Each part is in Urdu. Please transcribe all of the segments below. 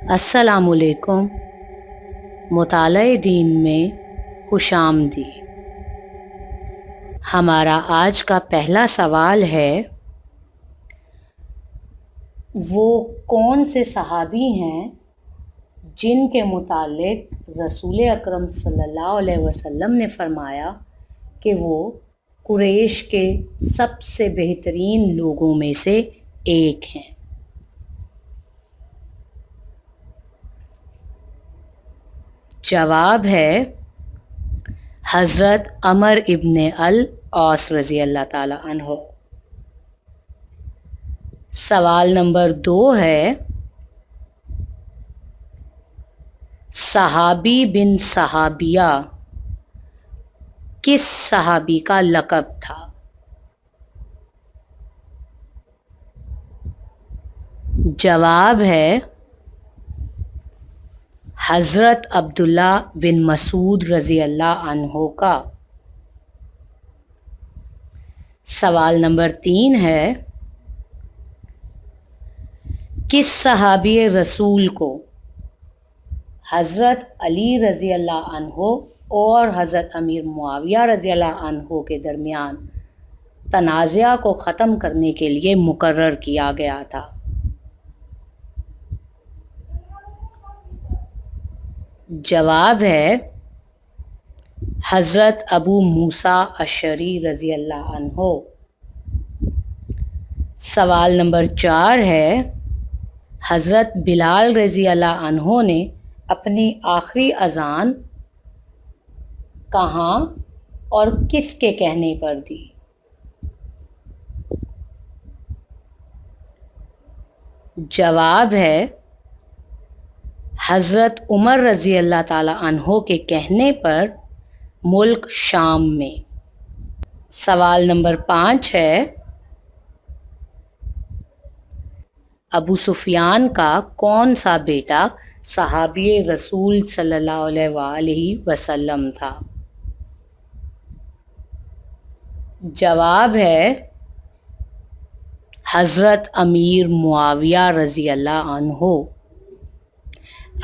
السلام علیکم۔ مطالعہ دین میں خوش آمدید۔ ہمارا آج کا پہلا سوال ہے، وہ کون سے صحابی ہیں جن کے متعلق رسول اکرم صلی اللہ علیہ وسلم نے فرمایا کہ وہ قریش کے سب سے بہترین لوگوں میں سے ایک ہیں؟ جواب ہے حضرت عمر ابن العاص رضی اللہ تعالی عنہ۔ سوال نمبر 2 ہے، صحابی بن صحابیہ کس صحابی کا لقب تھا؟ جواب ہے حضرت عبداللہ بن مسعود رضی اللہ عنہ کا۔ سوال نمبر 3 ہے، کس صحابی رسول کو حضرت علی رضی اللہ عنہ اور حضرت امیر معاویہ رضی اللہ عنہ کے درمیان تنازع کو ختم کرنے کے لیے مقرر کیا گیا تھا؟ جواب ہے حضرت ابو موسیٰ اشعری رضی اللہ عنہ۔ سوال نمبر 4 ہے، حضرت بلال رضی اللہ عنہ نے اپنی آخری اذان کہاں اور کس کے کہنے پر دی؟ جواب ہے حضرت عمر رضی اللہ تعالی عنہ کے کہنے پر ملک شام میں۔ سوال نمبر 5 ہے، ابو سفیان کا کون سا بیٹا صحابی رسول صلی اللہ علیہ وآلہ وسلم تھا؟ جواب ہے حضرت امیر معاویہ رضی اللہ عنہ۔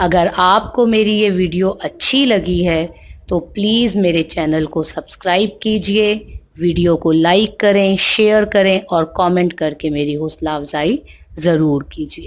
اگر آپ کو میری یہ ویڈیو اچھی لگی ہے تو پلیز میرے چینل کو سبسکرائب کیجئے، ویڈیو کو لائک کریں، شیئر کریں اور کامنٹ کر کے میری حوصلہ افزائی ضرور کیجئے۔